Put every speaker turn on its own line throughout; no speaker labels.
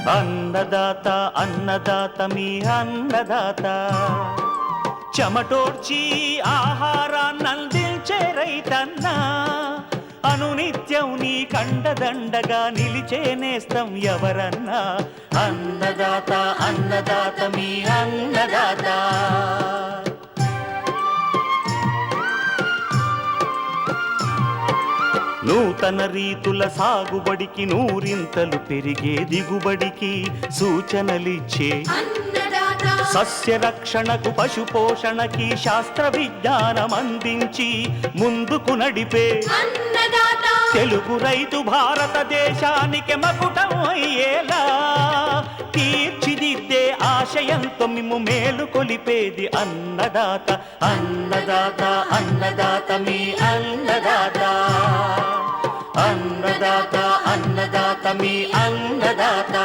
అన్నదాత అన్నదాత మీ అన్నదాత, చెమటోడ్చి ఆహారాన్నందించే రైతన్నా, అనునిత్యం నీ కండదండగా నిలిచే నేస్తం ఎవరన్నా. అన్నదాత అన్నదాత మీ అన్నదాత. నూతన రీతుల సాగుబడికి, నూరింతలు పెరిగే దిగుబడికి సూచనలిచ్చే సస్య రక్షణకు, పశు పోషణకి శాస్త్ర విజ్ఞానం అందించి ముందుకు నడిపే తెలుగు రైతు భారతదేశానికి మకుటం అయ్యేలా తీర్చిదిద్దే ఆశయంతో మిమ్ము మేలు కొలిపేది అన్నదాత. అన్నదాత అన్నదాత మీ అన్నదాత. అన్నదాత అన్నదాత మీ అన్నదాత.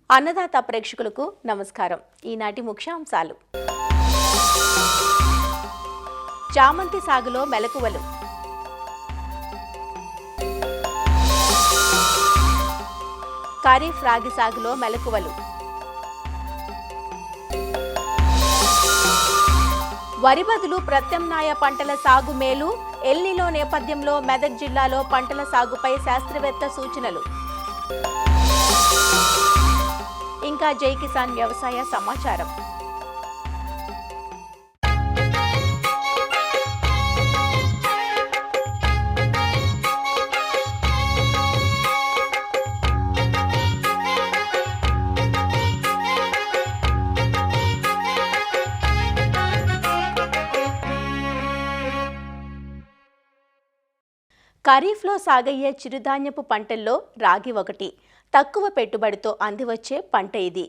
అన్నదాత ప్రేక్షకులకు నమస్కారం. ఈనాటి ముఖ్యాంశాలు: చామంతి సాగులో మెలకువలు, ఖరీఫ్ రాగి సాగులో మెలకువలు, వరి బదులు ప్రత్యామ్నాయ పంటల సాగు మేలు, ఎల్నినో నేపథ్యంలో మెదక్ జిల్లాలో పంటల సాగుపై శాస్త్రవేత్త సూచనలు, ఇంకా జై కిసాన్ వ్యవసాయ సమాచారం. ఖరీఫ్లో సాగయ్యే చిరుధాన్యపు పంటల్లో రాగి ఒకటి. తక్కువ పెట్టుబడితో అందివచ్చే పంట ఇది.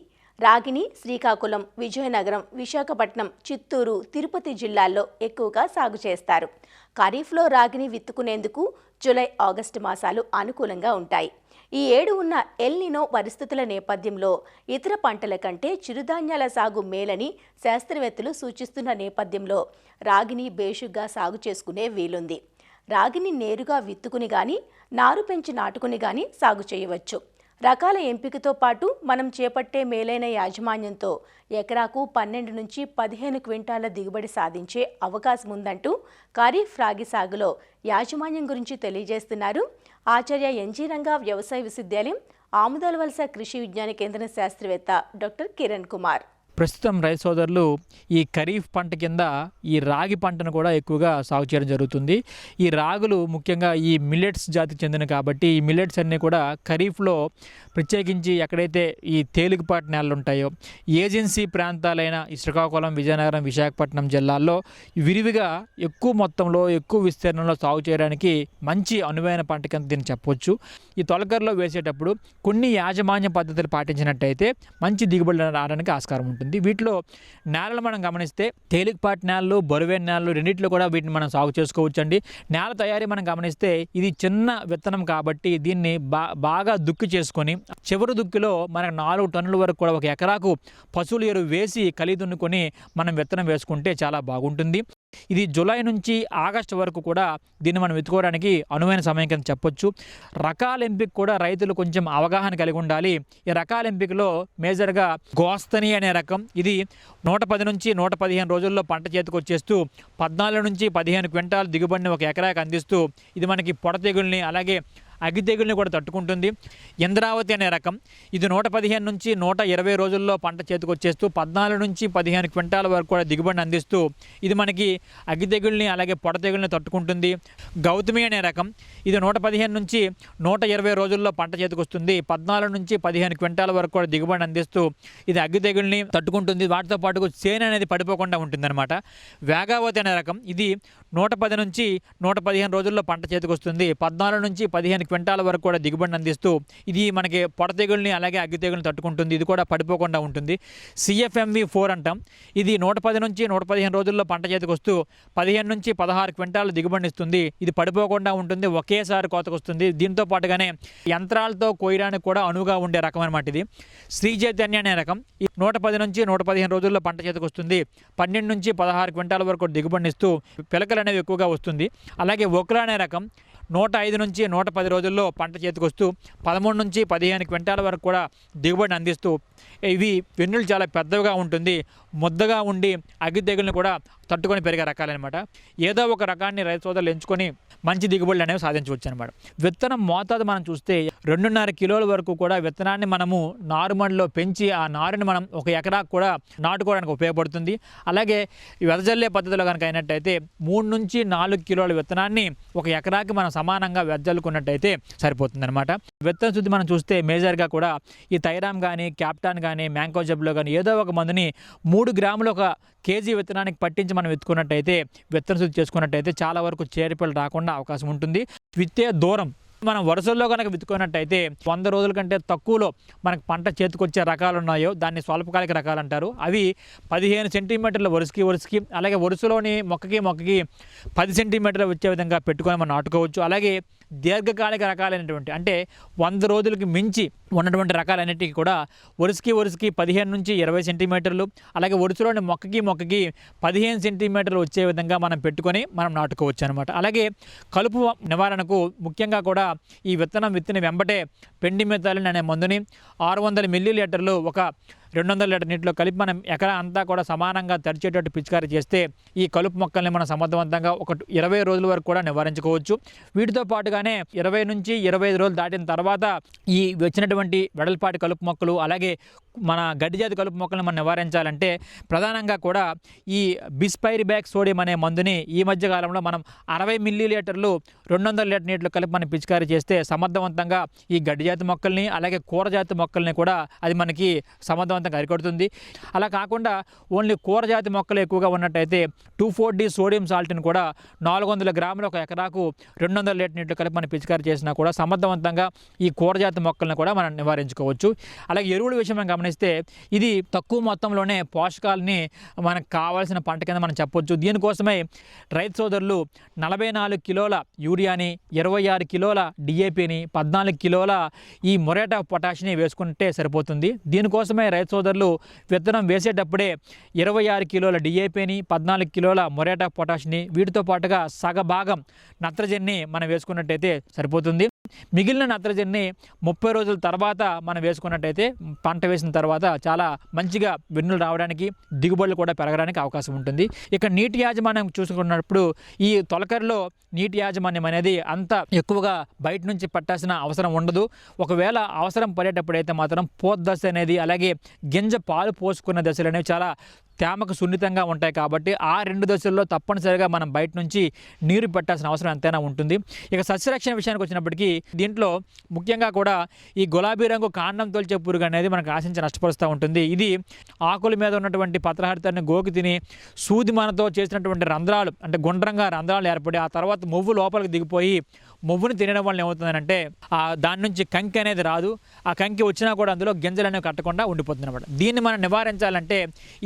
రాగిని శ్రీకాకుళం, విజయనగరం, విశాఖపట్నం, చిత్తూరు, తిరుపతి జిల్లాల్లో ఎక్కువగా సాగు చేస్తారు. ఖరీఫ్లో రాగిని విత్తుకునేందుకు జూలై, ఆగస్టు మాసాలు అనుకూలంగా ఉంటాయి. ఈ ఏడు ఉన్న ఎల్నినో పరిస్థితుల నేపథ్యంలో ఇతర పంటల కంటే చిరుధాన్యాల సాగు మేలని శాస్త్రవేత్తలు సూచిస్తున్న నేపథ్యంలో రాగిని బేషుగ్గా సాగు చేసుకునే వీలుంది. రాగిని నేరుగా విత్తుకుని గాని, నారు పెంచి నాటుకుని గాని సాగు చేయవచ్చు. రకాల ఎంపికతో పాటు మనం చేపట్టే మేలైన యాజమాన్యంతో ఎకరాకు 12 నుంచి 15 క్వింటాల దిగుబడి సాధించే అవకాశం ఉందంటూ ఖరీఫ్ రాగి సాగులో యాజమాన్యం గురించి తెలియజేస్తున్నారు ఆచార్య ఎన్జీ రంగా వ్యవసాయ విశ్వవిద్యాలయం ఆముదాలవలస కృషి విజ్ఞాన కేంద్రం శాస్త్రవేత్త డాక్టర్ కిరణ్ కుమార్.
ప్రస్తుతం రైతు సోదరులు ఈ ఖరీఫ్ పంట కింద ఈ రాగి పంటను కూడా ఎక్కువగా సాగు చేయడం జరుగుతుంది. ఈ రాగులు ముఖ్యంగా ఈ మిల్లెట్స్ జాతికి చెందిన కాబట్టి ఈ మిల్లెట్స్ అన్నీ కూడా ఖరీఫ్లో ప్రత్యేకించి ఎక్కడైతే ఈ తేలికపాటి నేలలు ఉంటాయో, ఏజెన్సీ ప్రాంతాలైన ఈ శ్రీకాకుళం, విజయనగరం, విశాఖపట్నం జిల్లాల్లో విరివిగా ఎక్కువ మొత్తంలో ఎక్కువ విస్తీర్ణంలో సాగు చేయడానికి మంచి అనువైన పంట కింద దీన్ని చెప్పవచ్చు. ఈ తొలకరలో వేసేటప్పుడు కొన్ని యాజమాన్య పద్ధతులు పాటించినట్టయితే మంచి దిగుబడి రావడానికి ఆస్కారం ఉంటుంది. వీటిలో నేలలు మనం గమనిస్తే తేలికపాటి నేలలు, బరువైన నేలలు రెండింటిలో కూడా వీటిని మనం సాగు చేసుకోవచ్చు అండి. నేల తయారీ మనం గమనిస్తే ఇది చిన్న విత్తనం కాబట్టి దీన్ని బాగా దుక్కి చేసుకొని చివరి దుక్కిలో మనకు 4 టన్నుల వరకు కూడా ఒక ఎకరాకు పశువుల ఎరువు వేసి కలిగి దున్నుకొని మనం విత్తనం వేసుకుంటే చాలా బాగుంటుంది. ఇది జూలై నుంచి ఆగస్టు వరకు కూడా దీన్ని మనం వెతుకోవడానికి అనువైన సమయం కింద చెప్పొచ్చు. రకాల ఎంపిక కూడా రైతులు కొంచెం అవగాహన కలిగి ఉండాలి. ఈ రకాల ఎంపికలో మేజర్గా గోస్తని అనే రకం, ఇది 110 నుంచి 115 రోజుల్లో పంట చేతికి వచ్చేస్తూ 14 నుంచి 15 క్వింటాల్ దిగుబడిని ఒక ఎకరాకి అందిస్తూ ఇది మనకి పొడ తెగుల్ని అలాగే అగ్గి తెగుల్ని కూడా తట్టుకుంటుంది. ఇంద్రావతి అనే రకం, ఇది 115 నుంచి 120 రోజుల్లో పంట చేతికి వచ్చేస్తూ 14 నుంచి 15 క్వింటాల వరకు కూడా దిగుబడిని అందిస్తూ ఇది మనకి అగ్గి తెగుల్ని అలాగే పొడ తెగుల్ని తట్టుకుంటుంది. గౌతమి అనే రకం, ఇది 115 నుంచి 120 రోజుల్లో పంట చేతికి వస్తుంది. 14 నుంచి 15 క్వింటాల వరకు కూడా దిగుబడిని అందిస్తూ ఇది అగ్గి తెగుల్ని తట్టుకుంటుంది. వాటితో పాటు చేను అనేది పడిపోకుండా ఉంటుందన్నమాట. వేగావతి అనే రకం, ఇది 110 నుంచి 115 రోజుల్లో పంట చేతికి వస్తుంది. 14 నుంచి 15 క్వింటాల వరకు కూడా దిగుబడిని అందిస్తూ ఇది మనకి పొడ తెగుల్ని అలాగే అగ్గి తెగుల్ని తట్టుకుంటుంది. ఇది కూడా పడిపోకుండా ఉంటుంది. CFMV 4 అంటాం, ఇది 110 నుంచి 115 రోజుల్లో పంట చేతికి వస్తూ 15 నుంచి 16 క్వింటాలు దిగుబడిని ఇస్తుంది. ఇది పడిపోకుండా ఉంటుంది, ఒకేసారి కోతకు వస్తుంది. దీంతో పాటుగానే యంత్రాలతో కోయడానికి కూడా అనువుగా ఉండే రకం అనమాట. ఇది శ్రీచైతన్య అనే రకం, 110 నుంచి 115 రోజుల్లో పంట చేతికి వస్తుంది. 12 నుంచి 16 క్వింటాల వరకు దిగుబడిని ఇస్తూ పిలకలు అనేవి ఎక్కువగా వస్తుంది. అలాగే ఒక్రా అనే రకం 105 నుంచి 110 రోజుల్లో పంట చేతికొస్తూ 13 నుంచి 15 క్వింటాల వరకు కూడా దిగుబడిని అందిస్తూ ఇవి వెన్నులు చాలా పెద్దవిగా ఉంటుంది, ముద్దగా ఉండి అగ్గి తెగులను కూడా తట్టుకొని పెరిగే రకాలన్నమాట. ఏదో ఒక రకాన్ని రైతు సోదరులు ఎంచుకొని మంచి దిగుబడులు అనేవి సాధించవచ్చు అనమాట. విత్తనం మోతాదు మనం చూస్తే 2.5 కిలోల వరకు కూడా విత్తనాన్ని మనము నారుమడిలో పెంచి ఆ నారుని మనం ఒక ఎకరాకు కూడా నాటుకోవడానికి ఉపయోగపడుతుంది. అలాగే వెదజల్లే పద్ధతిలో కనుక అయినట్టయితే 3 నుంచి 4 కిలోల విత్తనాన్ని ఒక ఎకరాకి మనం సమానంగా వెదజల్లుకున్నట్టయితే సరిపోతుంది అనమాట. విత్తన శుద్ధి మనం చూస్తే మేజర్గా కూడా ఈ థైరామ్ కానీ, క్యాప్టాన్ కానీ, మ్యాంకోజబ్లో కానీ ఏదో ఒక మందుని 3 గ్రాములు ఒక కేజీ విత్తనానికి పట్టించి మనం విత్తుకున్నట్టయితే, విత్తన శుద్ధి చేసుకున్నట్టయితే చాలా వరకు చేరిపలు రాకుండా అవకాశం ఉంటుంది. విత్తే దూరం మనం వరుసల్లో కనుక విత్తుకున్నట్టయితే 100 రోజుల కంటే తక్కువలో మనకు పంట చేతికొచ్చే రకాలు ఉన్నాయో దాన్ని స్వల్పకాలిక రకాలు అంటారు. అవి 15 సెంటీమీటర్ల వరుసకి, అలాగే వరుసలోని మొక్కకి 10 సెంటీమీటర్లు వచ్చే విధంగా పెట్టుకొని మనం నాటుకోవచ్చు. అలాగే దీర్ఘకాలిక రకాలైనటువంటి అంటే 100 రోజులకి మించి ఉన్నటువంటి రకాలన్నిటికీ కూడా వరుసకి 15 నుంచి 20 సెంటీమీటర్లు, అలాగే వరుసలోని మొక్కకి 15 సెంటీమీటర్లు వచ్చే విధంగా మనం పెట్టుకొని మనం నాటుకోవచ్చు అనమాట. అలాగే కలుపు నివారణకు ముఖ్యంగా కూడా ఈ విత్తనం విత్తిన వెంబటే పెండిమెథాలిన్ అనే మందుని 600 మిల్లీలీటర్లు ఒక 200 లీటర్ నీటిలో కలిపి మనం ఎకరా అంతా కూడా సమానంగా తడిచేటట్టు పిచికారీ చేస్తే ఈ కలుపు మొక్కల్ని మనం సమర్థవంతంగా ఒక 20 రోజుల వరకు కూడా నివారించుకోవచ్చు. వీటితో పాటుగానే 20 నుంచి 25 రోజులు దాటిన తర్వాత ఈ వచ్చినటువంటి వెడల్పాటి కలుపు మొక్కలు, అలాగే మన గడ్డి జాతి కలుపు మొక్కలను మనం నివారించాలంటే ప్రధానంగా కూడా ఈ బిస్పైరిబ్యాక్ సోడియం అనే మందుని ఈ మధ్య కాలంలో మనం 60 మిల్లీలీటర్లు 200 లీటర్ నీటిలో కలిపి మనం పిచికారీ చేస్తే సమర్థవంతంగా ఈ గడ్డి జాతి మొక్కల్ని, అలాగే కూర జాతి మొక్కల్ని కూడా అది మనకి సమర్థవంతంగా అరికడుతుంది. అలా కాకుండా ఓన్లీ కూర జాతి మొక్కలు ఎక్కువగా ఉన్నట్టయితే 2,4-D సోడియం సాల్ట్ని కూడా 400 గ్రాములు ఒక ఎకరాకు 200 లీటర్ నీటిలో కలిపి మనం పిచికారీ చేసినా కూడా సమర్థవంతంగా ఈ కూర జాతి మొక్కలను కూడా మనం నివారించుకోవచ్చు. అలాగే ఎరువుల విషయం మనం గమనిస్తే ఇది తక్కువ మొత్తంలోనే పోషకాలని మనకు కావాల్సిన పంట కింద మనం చెప్పొచ్చు. దీనికోసమే రైతు సోదరులు 44 కిలోల యూరియాని, 26 కిలోల డిఏపిని, 14 కిలోల ఈ మొరేటా పొటాషిని వేసుకుంటే సరిపోతుంది. దీనికోసమే రైతు సోదరులు విత్తనం వేసేటప్పుడే 26 కిలోల డిఏపిని, 14 కిలోల మొరేటా పొటాషిని, వీటితో పాటుగా సగభాగం నత్రజనిని మనం వేసుకున్నట్టయితే సరిపోతుంది. మిగిలిన నత్రజనిని 30 రోజుల తర్వాత మనం వేసుకున్నట్టయితే పంట వేసిన తర్వాత చాలా మంచిగా వెన్నులు రావడానికి, దిగుబడులు కూడా పెరగడానికి అవకాశం ఉంటుంది. ఇక నీటి యాజమాన్యం చూసుకున్నప్పుడు ఈ తొలకరిలో నీటి యాజమాన్యం అనేది అంత ఎక్కువగా బయట నుంచి పట్టాల్సిన అవసరం ఉండదు. ఒకవేళ అవసరం పడేటప్పుడైతే మాత్రం పోత్ దశ అనేది, అలాగే గింజ పాలు పోసుకున్న దశలు అనేవి చాలా తేమకు సున్నితంగా ఉంటాయి కాబట్టి ఆ 2 దశల్లో తప్పనిసరిగా మనం బయట నుంచి నీరు పెట్టాల్సిన అవసరం ఎంతైనా ఉంటుంది. ఇక సస్యరక్షణ విషయానికి వచ్చినప్పటికీ దీంట్లో ముఖ్యంగా కూడా ఈ గులాబీ రంగు కాండం తొలిచే పురుగు అనేది మనకు ఆశించి నష్టపరుస్తూ ఉంటుంది. ఇది ఆకుల మీద ఉన్నటువంటి పత్రహరితాన్ని గోకి తిని సూది మనతో చేసినటువంటి రంధ్రాలు, అంటే గుండ్రంగా రంధ్రాలు ఏర్పడి ఆ తర్వాత మొవ్వు లోపలికి దిగిపోయి మొవ్వుని తినడం వల్ల ఏమవుతుందంటే దాని నుంచి కంకి అనేది రాదు. ఆ కంకి వచ్చినా కూడా అందులో గింజలు అనేవి కట్టకుండా ఉండిపోతుంది అనమాట. దీన్ని మనం నివారించాలంటే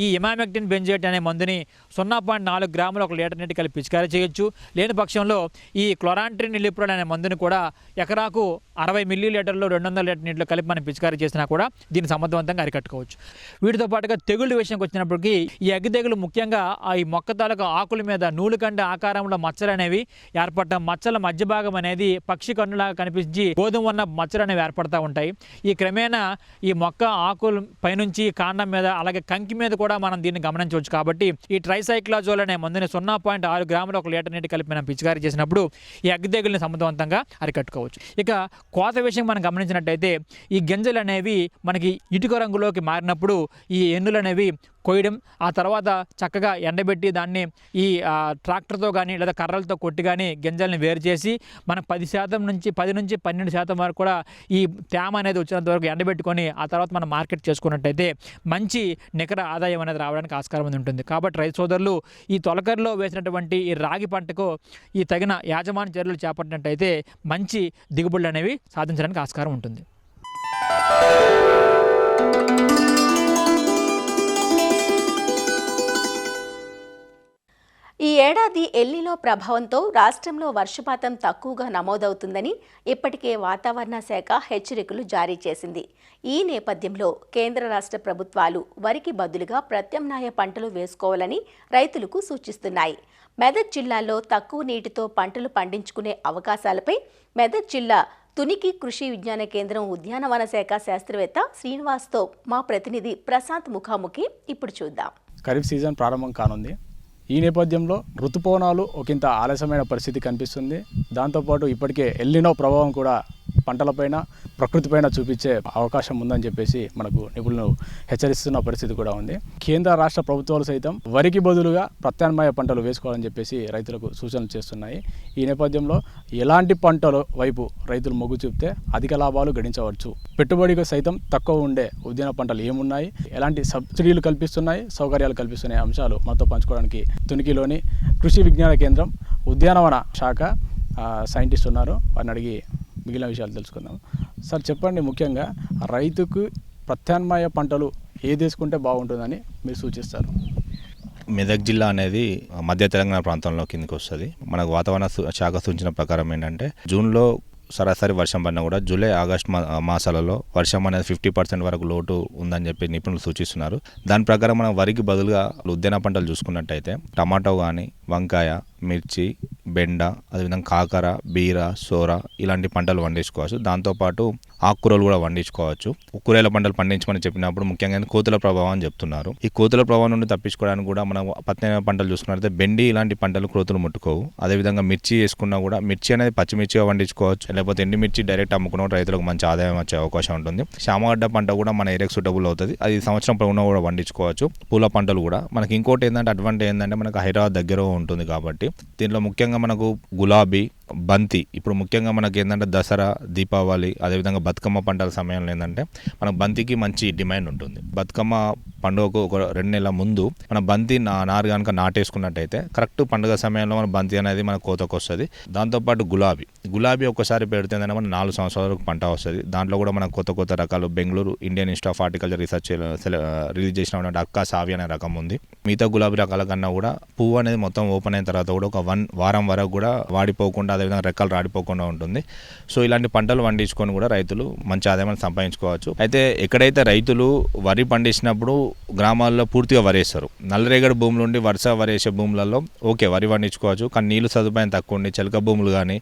ఈ ఇమామెక్టిన్ బెంజోయేట్ అనే మందుని 0.4 గ్రాములు ఒక లీటర్ నీటి కలిపి పిచికారీ చేయొచ్చు. లేని పక్షంలో ఈ క్లోరాంట్రిన్ ఇలిప్రోల్ అనే మందుని కూడా ఎకరాకు 60 మిల్లీలీటర్లు 200 లీటర్ నీటిలో కలిపి మనం పిచికారీ చేసినా కూడా దీన్ని సమర్థవంతంగా అరికట్టుకోవచ్చు. వీటితో పాటుగా తెగుళ్ళ విషయంకి వచ్చినప్పటికీ ఈ అగ్గి తెగులు ముఖ్యంగా ఈ మొక్క తాలూకా ఆకుల మీద నూలుకండ ఆకారంలో మచ్చలు అనేవి ఏర్పడటం, మచ్చల మధ్య భాగం అనేది పక్షి కన్నులాగా కనిపించి గోధుమ వర్ణ మచ్చలు అనేవి ఏర్పడతా ఉంటాయి. ఈ క్రమేణా ఈ మొక్క ఆకుల పైనుంచి కాండం మీద, అలాగే కంకి మీద కూడా మనం దీన్ని గమనించవచ్చు. కాబట్టి ఈ ట్రైసైక్లాజోల్ అనే మందుని 0.6 గ్రాములు ఒక లీటర్ నీటి కలిపి మనం పిచికారీ చేసినప్పుడు ఈ అగ్గి తెగుల్ని సమర్థవంతంగా అరికట్టుకోవచ్చు. ఇక కోత విషయం మనం గమనించినట్టయితే ఈ గింజలు అనేవి మనకి ఇటుక రంగులోకి మారినప్పుడు ఈ ఎన్నులు అనేవి కొయ్యడం, ఆ తర్వాత చక్కగా ఎండబెట్టి దాన్ని ఈ ట్రాక్టర్తో కానీ లేదా కర్రలతో కొట్టి కానీ గింజల్ని వేరు చేసి మనం 10 నుంచి 12% వరకు కూడా ఈ తేమ అనేది వచ్చినంత వరకు ఎండబెట్టుకొని ఆ తర్వాత మనం మార్కెట్ చేసుకున్నట్టయితే మంచి నికర ఆదాయం అనేది రావడానికి ఆస్కారం ఉంటుంది. కాబట్టి రైతు సోదరులు ఈ తొలకరిలో వేసినటువంటి ఈ రాగి పంటకు ఈ తగిన యాజమాన్య చర్యలు చేపట్టినట్టయితే మంచి దిగుబడులు అనేవి సాధించడానికి ఆస్కారం ఉంటుంది.
ఈ ఏడాది ఎల్నినో ప్రభావంతో రాష్ట్రంలో వర్షపాతం తక్కువగా నమోదవుతుందని ఇప్పటికే వాతావరణ శాఖ హెచ్చరికలు జారీ చేసింది. ఈ నేపథ్యంలో కేంద్ర రాష్ట్ర ప్రభుత్వాలు వరికి బదులుగా ప్రత్యామ్నాయ పంటలు వేసుకోవాలని రైతులకు సూచిస్తున్నాయి. మెదక్ జిల్లాలో తక్కువ నీటితో పంటలు పండించుకునే అవకాశాలపై మెదక్ జిల్లా తునికి కృషి విజ్ఞాన కేంద్రం ఉద్యానవన శాఖ శాస్త్రవేత్త శ్రీనివాస్తో మా ప్రతినిధి ప్రశాంత్ ముఖాముఖి ఇప్పుడు చూద్దాం.
ఖరీఫ్ సీజన్ ప్రారంభం కానుంది. ఈ నేపథ్యంలో ఋతుపవనాలు ఒకంత ఆలస్యమైన పరిస్థితి కనిపిస్తుంది. దాంతోపాటు ఇప్పటికే ఎల్నినో ప్రభావం కూడా పంటలపైన ప్రకృతిపైన చూపించే అవకాశం ఉందని చెప్పేసి మనకు నిపుణులు హెచ్చరిస్తున్న పరిస్థితి కూడా ఉంది. కేంద్ర రాష్ట్ర ప్రభుత్వాలు సైతం వరికి బదులుగా ప్రత్యామ్నాయ పంటలు వేసుకోవాలని చెప్పేసి రైతులకు సూచనలు చేస్తున్నాయి. ఈ నేపథ్యంలో ఎలాంటి పంటల వైపు రైతులు మొగ్గు చూపితే అధిక లాభాలు గడించవచ్చు, పెట్టుబడికి సైతం తక్కువ ఉండే ఉద్యాన పంటలు ఏమున్నాయి, ఎలాంటి సబ్సిడీలు కల్పిస్తున్నాయి, సౌకర్యాలు కల్పిస్తున్నాయి అంశాలు మనతో పంచుకోవడానికి తునికిలోని కృషి విజ్ఞాన కేంద్రం ఉద్యానవన శాఖ సైంటిస్ట్ ఉన్నారు. వారిని అడిగి మిగిలిన విషయాలు తెలుసుకుందాం. సార్ చెప్పండి, ముఖ్యంగా రైతుకు ప్రత్యామ్నాయ పంటలు ఏది వేసుకుంటే బాగుంటుందని మీరు సూచిస్తారు?
మెదక్ జిల్లా అనేది మధ్య తెలంగాణ ప్రాంతంలో కిందకి వస్తుంది. మనకు వాతావరణ శాఖ సూచన ప్రకారం ఏంటంటే జూన్లో సరాసరి వర్షం పడినా కూడా జూలై ఆగస్టు మాసాలలో వర్షం అనేది 50% వరకు లోటు ఉందని చెప్పి నిపుణులు సూచిస్తున్నారు. దాని ప్రకారం మనం వరికి బదులుగా ఉద్యాన పంటలు చూసుకున్నట్టయితే టమాటో కానీ, వంకాయ, మిర్చి, బెండ, అదేవిధంగా కాకర, బీర, సోర ఇలాంటి పంటలు పండించుకోవచ్చు. దాంతోపాటు ఆకుకూరలు కూడా పండించుకోవచ్చు. కూరగాయల పంటలు పండించమని చెప్పినప్పుడు ముఖ్యంగా కోతుల ప్రభావం అని చెప్తున్నారు. ఈ కోతుల ప్రభావం నుండి తప్పించుకోవడానికి కూడా మనం ప్రత్యామ్నాయ పంటలు చూసుకున్నట్లయితే బెండి ఇలాంటి పంటలు కోతులు ముట్టుకోవు. అదేవిధంగా మిర్చి వేసుకున్నా కూడా మిర్చి అనేది పచ్చిమిర్చిగా పండించుకోవచ్చు, లేకపోతే ఎండుమిర్చి డైరెక్ట్ అమ్ముకున్న రైతులకు మంచి ఆదాయం వచ్చే అవకాశం ఉంటుంది. శామగడ్డ పంట కూడా మన ఏరియాకి సూటబుల్ అవుతుంది. అది సంవత్సరం పొడవునా కూడా పండించుకోవచ్చు. పూల పంటలు కూడా మనకి ఇంకోటి ఏంటంటే అడ్వాంటేజ్ ఏంటంటే మనకు హైదరాబాద్ దగ్గర ఉంటుంది కాబట్టి దీంట్లో ముఖ్యంగా మనకు గులాబీ, బంతి, ఇప్పుడు ముఖ్యంగా మనకి ఏంటంటే దసరా, దీపావళి, అదేవిధంగా బతుకమ్మ పంటల సమయంలో ఏంటంటే మనకు బంతికి మంచి డిమాండ్ ఉంటుంది. బతుకమ్మ పండుగకు ఒక 2 నెలల ముందు మన బంతి నారు కనుక నాటేసుకున్నట్టయితే కరెక్ట్ పండుగ సమయంలో మన బంతి అనేది మన కోతకు వస్తుంది. దాంతోపాటు గులాబీ ఒక్కసారి పెడితే మన 4 సంవత్సరాల వరకు పంట వస్తుంది. దాంట్లో కూడా మన కొత్త రకాలు Bengaluru Indian institute of horticulture research release చేసిన అక్కా సావి అనే రకం ఉంది. మిగతా గులాబీ రకాల కన్నా కూడా పువ్వు అనేది మొత్తం ఓపెన్ అయిన తర్వాత కూడా ఒక 1 వారం వరకు కూడా వాడిపోకుండా అదేవిధంగా రెక్కలు రాడిపోకుండా ఉంటుంది. సో ఇలాంటి పంటలు పండించుకొని కూడా రైతులు మంచి ఆదాయాన్ని సంపాదించుకోవచ్చు. అయితే ఎక్కడైతే రైతులు వరి పండించినప్పుడు గ్రామాల్లో పూర్తిగా వరేస్తారు. నల్లరేగడి భూములు ఉండి వర్ష వరేసే భూములలో ఓకే వరి పండించుకోవచ్చు. కానీ నీళ్ళు సదుపాయం తక్కువ ఉండి చెలక భూములు కానీ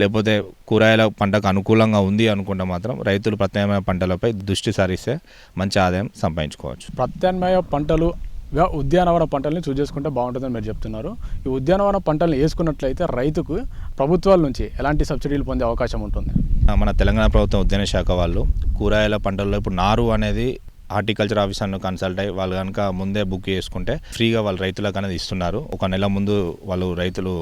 లేకపోతే కూరగాయల పంటకు అనుకూలంగా ఉంది అనుకుంటే మాత్రం రైతులు ప్రత్యామ్నాయ పంటలపై దృష్టి సారిస్తే మంచి ఆదాయం సంపాదించుకోవచ్చు.
ప్రత్యామ్నాయ పంటలుగా ఉద్యానవన పంటల్ని చూస్ చేసుకుంటే బాగుంటుందని మీరు చెప్తున్నారు. ఈ ఉద్యానవన పంటలను వేసుకున్నట్లయితే రైతుకు ప్రభుత్వాల నుంచి ఎలాంటి సబ్సిడీలు పొందే అవకాశం ఉంటుంది?
మన తెలంగాణ ప్రభుత్వం ఉద్యాన శాఖ వాళ్ళు కూరగాయల పంటల్లో ఇప్పుడు నారు అనేది హార్టికల్చర్ ఆఫీసర్ను కన్సల్ట్ అయ్యి వాళ్ళు కనుక ముందే బుక్ చేసుకుంటే ఫ్రీగా వాళ్ళు రైతులకు అనేది ఇస్తున్నారు. ఒక నెల ముందు వాళ్ళు రైతులు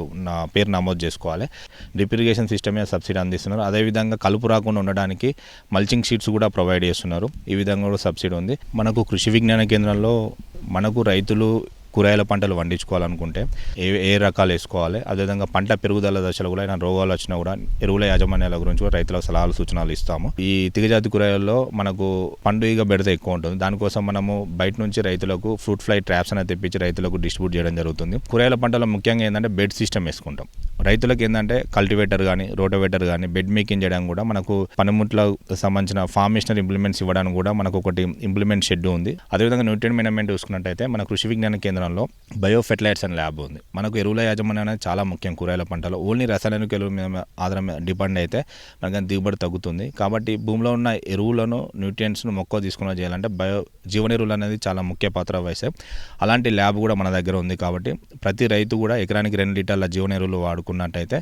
పేరు నమోదు చేసుకోవాలి. డ్రిప్ ఇరిగేషన్ సిస్టమ్ మీద సబ్సిడీ అందిస్తున్నారు. అదేవిధంగా కలుపు రాకుండా ఉండడానికి మల్చింగ్ షీట్స్ కూడా ప్రొవైడ్ చేస్తున్నారు. ఈ విధంగా కూడా సబ్సిడీ ఉంది. మనకు కృషి విజ్ఞాన కేంద్రంలో మనకు రైతులు కూరగాయల పంటలు పండించుకోవాలనుకుంటే ఏ రకాలు వేసుకోవాలి, అదేవిధంగా పంట పెరుగుదల దశలో కూడా ఏమైనా రోగాలు వచ్చినా కూడా ఎరువుల యాజమాన్యాల గురించి కూడా రైతులకు సలహాలు సూచనలు ఇస్తాము. ఈ తీగజాతి కూరగాయల్లో మనకు పండుగ బెడత ఎక్కువ ఉంటుంది. దానికోసం మనము బయట నుంచి రైతులకు ఫ్రూట్ ఫ్లై ట్రాప్స్ అనేది తెప్పించి రైతులకు డిస్ట్రిబ్యూట్ చేయడం జరుగుతుంది. కూరగాయల పంటలో ముఖ్యంగా ఏంటంటే బెడ్ సిస్టమ్ వేసుకుంటాం. రైతులకు ఏంటంటే కల్టివేటర్ కానీ రోటోవేటర్ కానీ బెడ్ మేకింగ్ చేయడం కూడా మనకు పనిముట్లకు సంబంధించిన ఫార్మ్ మిషనరీ ఇంప్లిమెంట్స్ ఇవ్వడానికి కూడా మనకు ఒకటి ఇంప్లిమెంట్ షెడ్ ఉంది. అదేవిధంగా న్యూట్రియం మేనేజ్మెంట్ చూసుకున్నట్టయితే మన కృషి విజ్ఞాన కేంద్రంలో బయో ఫెర్టిలైజర్స్ అండ్ ల్యాబ్ ఉంది. మనకు ఎరువుల యాజమాన్యం అనేది చాలా ముఖ్యం. కూరగాయల పంటలో ఓన్లీ రసాయనిక ఎరువుల మీద ఆధారం డిపెండ్ అయితే మనకు దిగుబడి తగ్గుతుంది. కాబట్టి భూమిలో ఉన్న ఎరువులను న్యూట్రియంట్స్ను మొక్క తీసుకుని చేయాలంటే జీవన ఎరువులు అనేది చాలా ముఖ్య పాత్ర వహిస్తాయి. అలాంటి ల్యాబ్ కూడా మన దగ్గర ఉంది. కాబట్టి ప్రతి రైతు కూడా ఎకరానికి 2 లీటర్ల జీవన ఎరువులు వాడుకున్నట్టయితే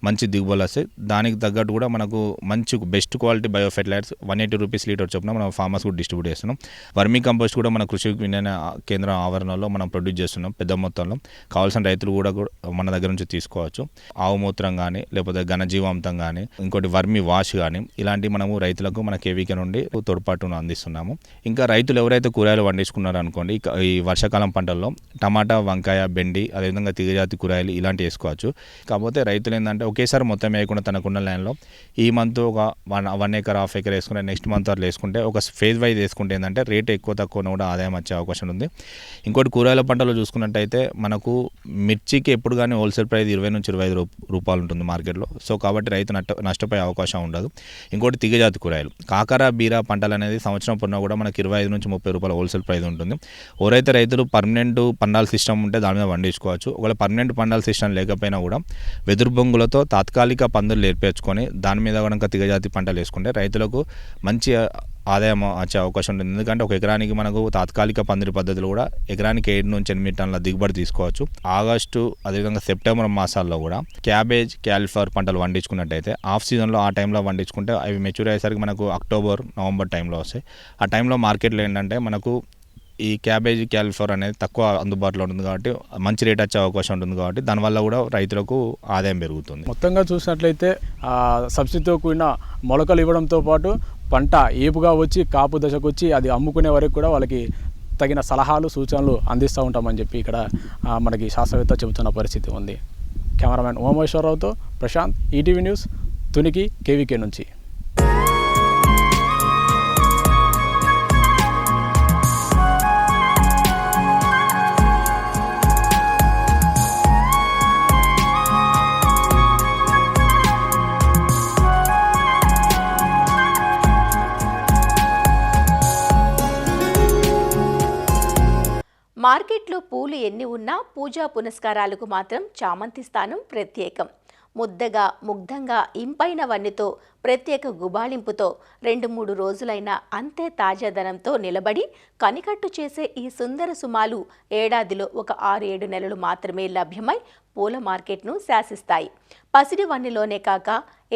మంచి దిగుబడులు వస్తాయి. దానికి తగ్గట్టు కూడా మనకు మంచి best quality bio fertilisers 180 rupees litre చొప్పున మనం ఫార్మర్స్ కూడా డిస్ట్రిబ్యూట్ చేస్తున్నాం. వర్మీ కంపోస్ట్ కూడా మన కృషి విజ్ఞాన కేంద్రం ఆవరణలో మనం ప్రొడ్యూస్ చేస్తున్నాం పెద్ద మొత్తంలో. కావాల్సిన రైతులు కూడా మన దగ్గర నుంచి తీసుకోవచ్చు. ఆవు మూత్రం కానీ లేకపోతే ఘనజీవామృతం కానీ ఇంకోటి వర్మీ వాష్ కానీ ఇలాంటి మనము రైతులకు మన కేవీకే నుండి తోడ్పాటును అందిస్తున్నాము. ఇంకా రైతులు ఎవరైతే కూరగాయలు పండించుకున్నారో అనుకోండి, ఈ వర్షాకాలం పంటల్లో టమాటా, వంకాయ, బెండి, అదేవిధంగా తీగజాతి కూరగాయలు ఇలాంటివి వేసుకోవచ్చు. ఇక కాకపోతే రైతులు ఏంటంటే ఒకేసారి మొత్తం వేయకుండా తనకున్న ల్యాండ్లో ఈ మంత్ ఒక 1 ఎకర్ హాఫ్ ఎకర్ వేసుకుంటే నెక్స్ట్ మంత్ అట్లా వేసుకుంటే ఒక ఫేజ్ వైజ్ వేసుకుంటే ఏంటంటే రేట్ ఎక్కువ తక్కువ కూడా ఆదాయం వచ్చే అవకాశం ఉంది. ఇంకోటి కూరగాయల పంటలో చూసుకున్నట్టయితే మనకు మిర్చికి ఎప్పుడు కానీ హోల్సేల్ ప్రైస్ 20 నుంచి 25 రూపాయలు ఉంటుంది మార్కెట్లో. సో కాబట్టి రైతు నష్టపోయే అవకాశం ఉండదు. ఇంకోటి తీగజాతి కూరగాయలు కాకర బీర పంటలు అనేది సంవత్సరం పొన్న కూడా మనకు 25 నుంచి 30 రూపాయల హోల్సేల్ ప్రైస్ ఉంటుంది. ఎవరైతే రైతులు పర్మనెంట్ పండాల సిస్టమ్ ఉంటే దాని మీద పండించుకోవచ్చు. ఒకవేళ పర్మనెంట్ పండాల సిస్టమ్ లేకపోయినా కూడా వెదురు బొంగులతో తాత్కాలిక పందులు ఏర్పరచుకొని దాని మీద కనుక తీగజాతి పంటలు వేసుకుంటే రైతులకు మంచి ఆదాయం వచ్చే అవకాశం ఉంటుంది. ఎందుకంటే ఒక ఎకరానికి మనకు తాత్కాలిక పందిరి పద్ధతులు కూడా ఎకరానికి 7 నుంచి 8 టన్నుల దిగుబడి తీసుకోవచ్చు. ఆగస్టు అదేవిధంగా సెప్టెంబర్ మాసాల్లో కూడా క్యాబేజ్ క్యాలిఫ్లవర్ పంటలు పండించుకున్నట్టయితే ఆఫ్ సీజన్లో ఆ టైంలో పండించుకుంటే అవి మెచ్యూర్ అయ్యేసరికి మనకు అక్టోబర్ నవంబర్ టైంలో వస్తాయి. ఆ టైంలో మార్కెట్లో ఏంటంటే మనకు ఈ క్యాబేజీ క్యాలిఫ్లవర్ అనేది తక్కువ అందుబాటులో ఉంటుంది కాబట్టి మంచి రేట్ వచ్చే అవకాశం ఉంటుంది కాబట్టి దానివల్ల కూడా రైతులకు ఆదాయం పెరుగుతుంది.
మొత్తంగా చూసినట్లయితే సబ్సిడీతో కూడిన మొలకలు ఇవ్వడంతో పాటు పంట ఏపుగా వచ్చి కాపు దశకు వచ్చి అది అమ్ముకునే వరకు కూడా వాళ్ళకి తగిన సలహాలు సూచనలు అందిస్తూ ఉంటామని చెప్పి ఇక్కడ మనకి శాస్త్రవేత్త చెబుతున్న పరిస్థితి ఉంది. కెమెరామ్యాన్ ఉమామేశ్వరరావుతో ప్రశాంత్, ఈటీవీ న్యూస్, తునికి, కేవీకే నుంచి.
మార్కెట్లో పూలు ఎన్ని ఉన్నా పూజా పునస్కారాలకు మాత్రం చామంతి స్థానం ప్రత్యేకం. ముద్దగా ముగ్ధంగా ఇంపైన వన్నెతో ప్రత్యేక గుబాళింపుతో 2-3 రోజులైనా అంతే తాజాదనంతో నిలబడి కనికట్టు చేసే ఈ సుందర సుమాలు ఏడాదిలో ఒక 6-7 నెలలు మాత్రమే లభ్యమై పూల మార్కెట్ను శాసిస్తాయి. పసిడి వన్నెలోనే కాక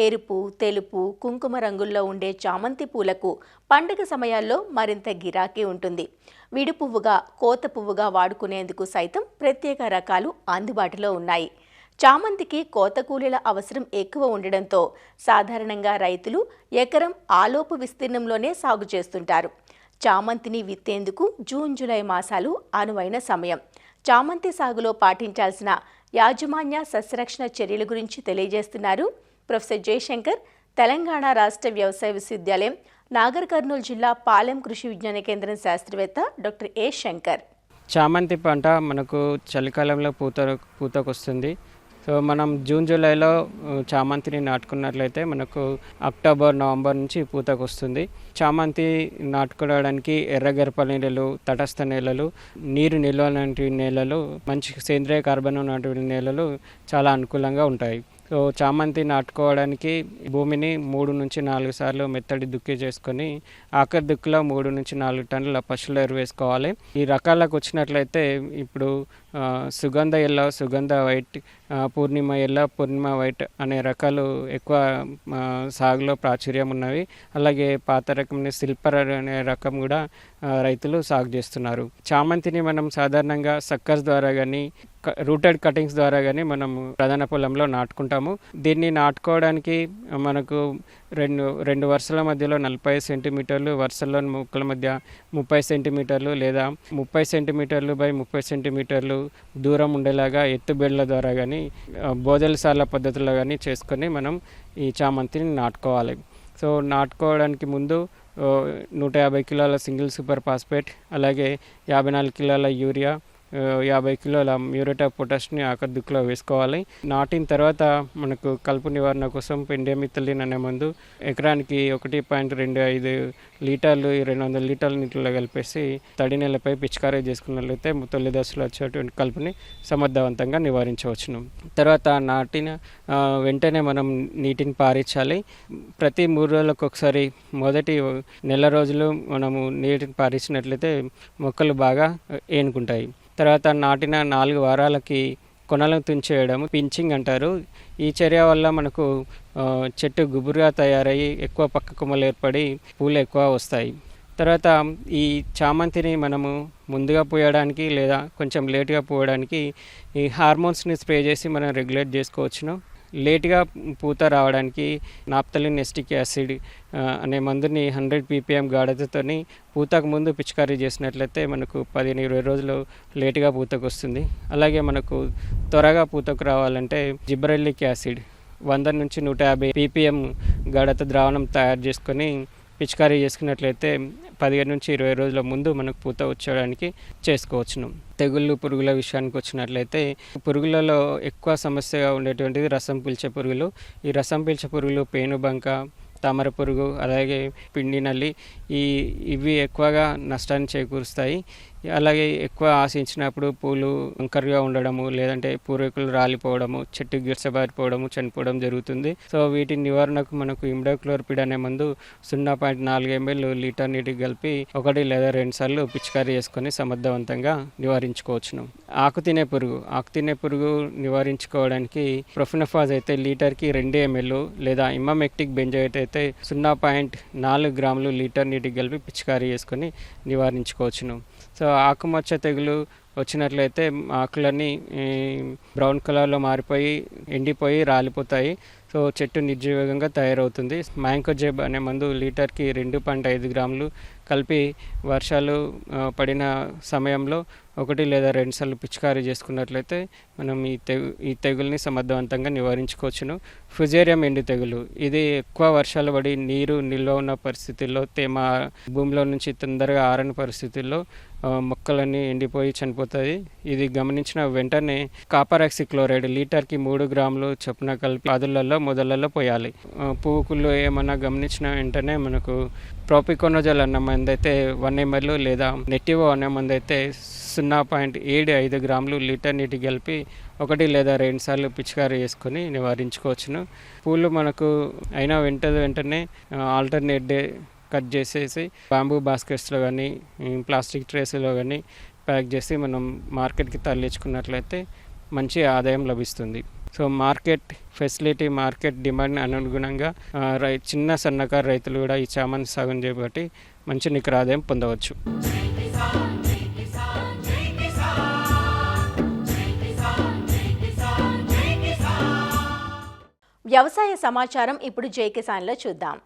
ఎరుపు, తెలుపు, కుంకుమ రంగుల్లో ఉండే చామంతి పూలకు పండుగ సమయాల్లో మరింత గిరాకీ ఉంటుంది. విడి పువ్వుగా, కోత పువ్వుగా వాడుకునేందుకు సైతం ప్రత్యేక రకాలు అందుబాటులో ఉన్నాయి. చామంతికి కోత కూలీల అవసరం ఎక్కువ ఉండడంతో సాధారణంగా రైతులు ఎకరం ఆలోపు విస్తీర్ణంలోనే సాగు చేస్తుంటారు. చామంతిని విత్తేందుకు జూన్, జూలై మాసాలు అనువైన సమయం. చామంతి సాగులో పాటించాల్సిన యాజమాన్య సస్యరక్షణ చర్యల గురించి తెలియజేస్తున్నారు ప్రొఫెసర్ జయశంకర్, తెలంగాణ రాష్ట్ర వ్యవసాయ విశ్వవిద్యాలయం, నాగర్ కర్నూలు జిల్లా పాలెం కృషి విజ్ఞాన కేంద్రం శాస్త్రవేత్త డాక్టర్ ఏ శంకర్.
చామంతి పంట మనకు చలికాలంలో పూతకొస్తుంది. సో మనం జూన్, జూలైలో చామంతిని నాటుకున్నట్లయితే మనకు అక్టోబర్, నవంబర్ నుంచి పూతకు వస్తుంది. చామంతి నాటుకోవడానికి ఎర్రగరప నేలలు, తటస్థ నేలలు, నీరు నిల్వ లాంటి నేలలు, మంచి సేంద్రియ కార్బన్ ఉన్నటువంటి నేలలు చాలా అనుకూలంగా ఉంటాయి. సో చామంతి నాటుకోవడానికి భూమిని 3 నుంచి 4 సార్లు మెత్తడి దుక్కి చేసుకొని ఆఖరి దుక్కిలో 3 నుంచి 4 టన్నుల పశువుల ఎరువు వేసుకోవాలి. ఈ రకాలకు వచ్చినట్లయితే ఇప్పుడు సుగంధ ఎల్లో, సుగంధ వైట్, పూర్ణిమ ఎల్లో, పూర్ణిమ వైట్ అనే రకాలు ఎక్కువ సాగులో ప్రాచుర్యం ఉన్నవి. అలాగే పాత రకమైన సిల్పర్ అనే రకం కూడా రైతులు సాగు చేస్తున్నారు. చామంతిని మనం సాధారణంగా సక్కర్స్ ద్వారా కానీ రూటెడ్ కటింగ్స్ ద్వారా కానీ మనం ప్రధాన పొలంలో నాటుకుంటాము. దీన్ని నాటుకోవడానికి మనకు రెండు వరుసల మధ్యలో 40 సెంటీమీటర్లు, వరుసల్లోని మొక్కల మధ్య 30 సెంటీమీటర్లు లేదా 30 సెంటీమీటర్లు బై 30 సెంటీమీటర్లు దూరం ఉండేలాగా ఎత్తుబెళ్ళ ద్వారా కానీ బోదెలసాల పద్ధతిలో కానీ చేసుకొని మనం ఈ చామంతిని నాటుకోవాలి. సో నాటుకోవడానికి ముందు 150 కిలోల సింగిల్ సూపర్ ఫాస్ఫేట్, అలాగే 54 కిలోల యూరియా, 50 కిలోల మ్యూరేట్ ఆఫ్ పొటాష్ని ఆఖరి దుక్కులో వేసుకోవాలి. నాటిన తర్వాత మనకు కలుపు నివారణ కోసం పెండిమిథలిన్ అనే మందు ఎకరానికి 1.25 లీటర్లు 200 లీటర్ల నీటిలో కలిపేసి తడి నేలపై పిచికారీ చేసుకున్నట్లయితే తొలి దశలో వచ్చేటువంటి కలుపుని సమర్థవంతంగా నివారించవచ్చును. తర్వాత నాటిన వెంటనే మనం నీటిని పారించాలి. ప్రతి 3 రోజులకు ఒకసారి మొదటి నెల రోజులు మనము నీటిని పారించినట్లయితే మొక్కలు బాగా ఏనుకుంటాయి. తర్వాత నాటిన 4 వారాలకి కొనలను తుంచేయడం పించింగ్ అంటారు. ఈ చర్య వల్ల మనకు చెట్టు గుబురుగా తయారయ్యి ఎక్కువ పక్క కొమ్మలు ఏర్పడి పూలు ఎక్కువ వస్తాయి. తర్వాత ఈ చామంతిని మనము ముందుగా పూయడానికి లేదా కొంచెం లేట్గా పూయడానికి ఈ హార్మోన్స్ని స్ప్రే చేసి మనం రెగ్యులేట్ చేసుకోవచ్చును. లేట్గా పూత రావడానికి నాప్తలిన్ ఎస్టిక్ యాసిడ్ అనే మందుని 100 ppm గాఢతతోని పూతకు ముందు పిచికారీ చేసినట్లయితే మనకు 15-20 రోజులు లేటుగా పూతకు వస్తుంది. అలాగే మనకు త్వరగా పూతకు రావాలంటే జిబ్రెల్లిక్ యాసిడ్ 100 నుంచి 150 ppm గాఢత ద్రావణం తయారు చేసుకొని పిచికారీ చేసుకున్నట్లయితే 15 నుంచి 20 రోజుల ముందు మనకు పూత వచ్చడానికి చేసుకోవచ్చును. తెగుళ్ళు పురుగుల విషయానికి వచ్చినట్లయితే పురుగులలో ఎక్కువ సమస్యగా ఉండేటువంటిది రసం పీల్చే పురుగులు. ఈ రసం పీల్చే పురుగులు పేనుబంక, తామర పురుగు, అలాగే పిండి నల్లి ఇవి ఎక్కువగా నష్టాన్ని చేకూరుస్తాయి. అలాగే ఎక్కువ ఆశించినప్పుడు పూలు వంకరగా ఉండడము, లేదంటే పూర్వీకులు రాలిపోవడము, చెట్టు గిర్చబారిపోవడము, చనిపోవడం జరుగుతుంది. సో వీటి నివారణకు మనకు ఇమిడాక్లోర్పిడ్ అనే మందు 0.4 ml లీటర్ నీటికి కలిపి 1 లేదా 2 సార్లు పిచికారీ చేసుకొని సమర్థవంతంగా నివారించుకోవచ్చును. ఆకుతినే పురుగు నివారించుకోవడానికి ప్రొఫెనోఫాజ్ అయితే లీటర్కి 2 ml లేదా ఇమామెక్టిక్ బెంజోయేట్ అయితే 0.4 గ్రాములు లీటర్ నీటికి కలిపి పిచికారీ చేసుకొని నివారించుకోవచ్చును. సో ఆకుమచ్చ తెగులు వచ్చినట్లయితే ఆకులన్నీ బ్రౌన్ కలర్లో మారిపోయి ఎండిపోయి రాలిపోతాయి. సో చెట్టు నిర్జీవంగా తయారవుతుంది. మ్యాంకోజెబ్ అనే మందు లీటర్కి 2.5 గ్రాములు కలిపి వర్షాలు పడిన సమయంలో 1 లేదా 2 సార్లు పిచికారీ చేసుకున్నట్లయితే మనం ఈ తెగుల్ని సమర్థవంతంగా నివారించుకోవచ్చును. ఫుజేరియం ఎండు తెగులు ఇది ఎక్కువ వర్షాలు పడి నీరు నిల్వ ఉన్న పరిస్థితుల్లో, తేమ భూమిలో నుంచి తొందరగా ఆరని పరిస్థితుల్లో మొక్కలన్నీ ఎండిపోయి చనిపోతుంది. ఇది గమనించిన వెంటనే కాపర్ ఆక్సిక్లోరైడ్ లీటర్కి 3 గ్రాములు చొప్పున కలిపి పాదులలో మొదలలో పోయాలి. పువ్వుకుళ్ళు ఏమన్నా గమనించిన వెంటనే మనకు ప్రోపికోనోజల్ అన్న మందు అయితే 1 ml లేదా నెటివో అనే మందు అయితే 0.75 గ్రాములు లీటర్ నీటి కలిపి 1 లేదా 2 సార్లు పిచికారీ చేసుకొని నివారించుకోవచ్చును. పూలు మనకు అయినా వెంటనే ఆల్టర్నేట్ డే కట్ చేసేసి బాంబూ బాస్కెట్స్లో కానీ ప్లాస్టిక్ ట్రేస్లో కానీ ప్యాక్ చేసి మనం మార్కెట్కి తరలించుకున్నట్లయితే మంచి ఆదాయం లభిస్తుంది. So market facility, market demand అనుగుణంగా చిన్న సన్నకారు రైతులు కూడా ఈ చామంతి సాగుని చేపట్టి మంచి నికర ఆదాయం పొందవచ్చు.
వ్యవసాయ సమాచారం ఇప్పుడు జై కిసాన్లో చూద్దాం.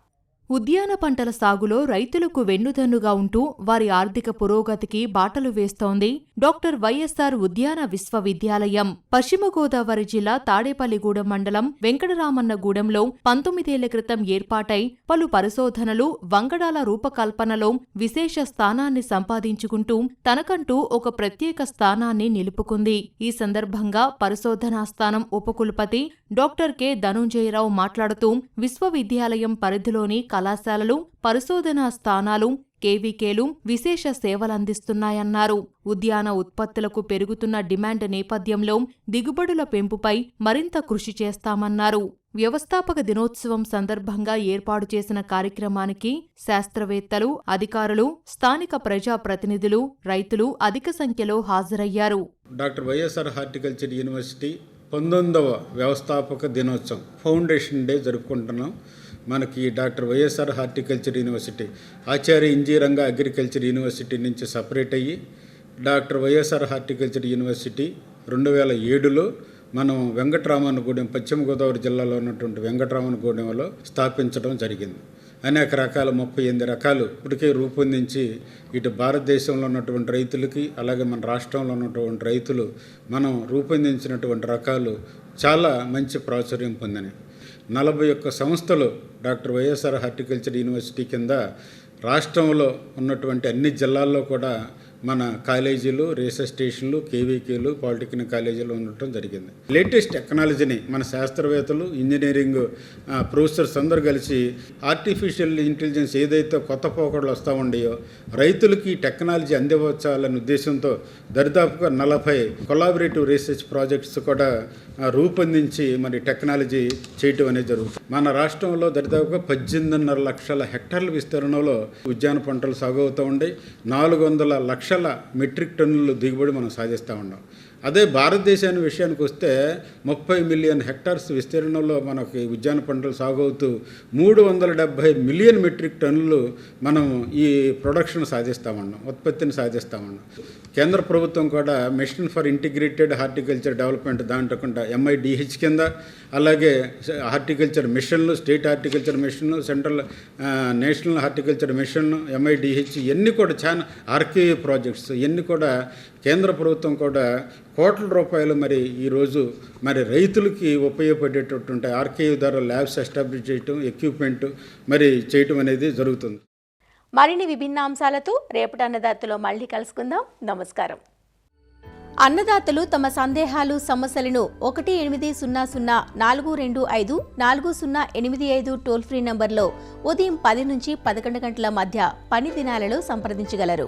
ఉద్యాన పంటల సాగులో రైతులకు వెన్నుదన్నుగా ఉంటూ వారి ఆర్థిక పురోగతికి బాటలు వేస్తోంది డాక్టర్ వైఎస్ఆర్ ఉద్యాన విశ్వవిద్యాలయం. పశ్చిమ గోదావరి జిల్లా తాడేపల్లిగూడెం మండలం వెంకటరామన్నగూడెంలో 19 ఏళ్ల క్రితం ఏర్పాటై పలు పరిశోధనలు, వంగడాల రూపకల్పనలో విశేష స్థానాన్ని సంపాదించుకుంటూ తనకంటూ ఒక ప్రత్యేక స్థానాన్ని నిలుపుకుంది. ఈ సందర్భంగా పరిశోధనా స్థానం ఉపకులపతి డాక్టర్ కె ధనుంజయరావు మాట్లాడుతూ విశ్వవిద్యాలయం పరిధిలోని కళాశాలలు, పరిశోధనా స్థానాలు, కేవీకేలు విశేష సేవలందిస్తున్నాయన్నారు. ఉద్యాన ఉత్పత్తులకు పెరుగుతున్న డిమాండ్ నేపథ్యంలో దిగుబడుల పెంపుపై మరింత కృషి చేస్తామన్నారు. వ్యవస్థాపక దినోత్సవం సందర్భంగా ఏర్పాటు చేసిన కార్యక్రమానికి శాస్త్రవేత్తలు, అధికారులు, స్థానిక ప్రజాప్రతినిధులు, రైతులు అధిక సంఖ్యలో హాజరయ్యారు.
డాక్టర్ వైఎస్ఆర్ హార్టికల్చర్ యూనివర్సిటీ 19వ వ్యవస్థాపక దినోత్సవం ఫౌండేషన్ డే జరుపుకుంటున్నాం. మనకి డాక్టర్ వైఎస్ఆర్ హార్టికల్చర్ యూనివర్సిటీ ఆచార్య ఇంజనీరింగ్ అగ్రికల్చర్ యూనివర్సిటీ నుంచి సపరేట్ అయ్యి డాక్టర్ వైఎస్ఆర్ హార్టికల్చర్ యూనివర్సిటీ 2007లో మనం వెంకటరామన్నగూడెం, పశ్చిమ గోదావరి జిల్లాలో ఉన్నటువంటి వెంకటరామన్నగూడెంలో స్థాపించడం జరిగింది. అనేక రకాల 38 రకాలు ఇప్పటికే రూపొందించి ఇటు భారతదేశంలో ఉన్నటువంటి రైతులకి, అలాగే మన రాష్ట్రంలో ఉన్నటువంటి రైతులు మనం రూపొందించినటువంటి రకాలు చాలా మంచి ప్రాచుర్యం పొందినాయి. 41 సంస్థలు డాక్టర్ వైఎస్ఆర్ హార్టికల్చర్ యూనివర్సిటీ కింద రాష్ట్రంలో ఉన్నటువంటి అన్ని జిల్లాల్లో కూడా మన కాలేజీలు, రీసెర్చ్ స్టేషన్లు, కేవీకేలు, పాలిటెక్నిక్ కాలేజీలు ఉండటం జరిగింది. లేటెస్ట్ టెక్నాలజీని మన శాస్త్రవేత్తలు, ఇంజనీరింగ్ ప్రొఫెసర్స్ అందరూ కలిసి ఆర్టిఫిషియల్ ఇంటెలిజెన్స్ ఏదైతే కొత్త పోకడలు వస్తూ ఉండేయో రైతులకి టెక్నాలజీ అందివచ్చాలనే ఉద్దేశంతో దరిదాపుగా 40 కొలాబరేటివ్ రీసెర్చ్ ప్రాజెక్ట్స్ కూడా రూపొందించి మరి టెక్నాలజీ చేయటం అనేది జరుగుతుంది. మన రాష్ట్రంలో దరిదాపుగా 18.5 లక్షల హెక్టార్ల విస్తీర్ణంలో ఉద్యాన పంటలు సాగు అవుతూ ఉండే 400 లక్షల మెట్రిక్ టన్నుల దిగుబడి మనం సాధిస్తూ ఉన్నాం. అదే భారతదేశాన్ని విషయానికి వస్తే 30 మిలియన్ హెక్టార్స్ విస్తీర్ణంలో మనకి ఉద్యాన పంటలు సాగు అవుతూ 370 మిలియన్ మెట్రిక్ టన్నులు మనం ఈ ప్రొడక్షన్ సాధిస్తామన్నాం, ఉత్పత్తిని సాధిస్తామన్నాం. కేంద్ర ప్రభుత్వం కూడా mission for integrated horticulture development దాంట్లో MIDH కింద, అలాగే హార్టికల్చర్ మిషన్లు, state horticulture machine, central national horticulture machine, MIDH ఇవన్నీ కూడా చాలా ఆర్కే ప్రాజెక్ట్స్ ఇవన్నీ కూడా కేంద్ర ప్రభుత్వం కూడా కోట్ల రూపాయలు మరి ఈరోజు మరి రైతులకి ఉపయోగపడేటటువంటి ఆర్కే ద్వారా ల్యాబ్స్ ఎస్టాబ్లిష్ చేయటం, ఎక్విప్మెంట్ మరి చేయటం అనేది జరుగుతుంది.
మరిన్ని విభిన్న అంశాలతో రేపటి అన్నదాతలో మళ్ళీ కలుసుకుందాం. నమస్కారం. అన్నదాతలు తమ సందేహాలు, సమస్యలను 18004254085 టోల్ ఫ్రీ నంబర్లో ఉదయం 10 నుంచి 11 గంటల మధ్య పని దినాలలో సంప్రదించగలరు.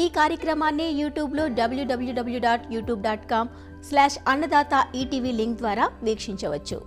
ఈ కార్యక్రమాన్ని యూట్యూబ్లో www.youtube.com/అన్నదాత ఈటీవీ లింక్ ద్వారా వీక్షించవచ్చు.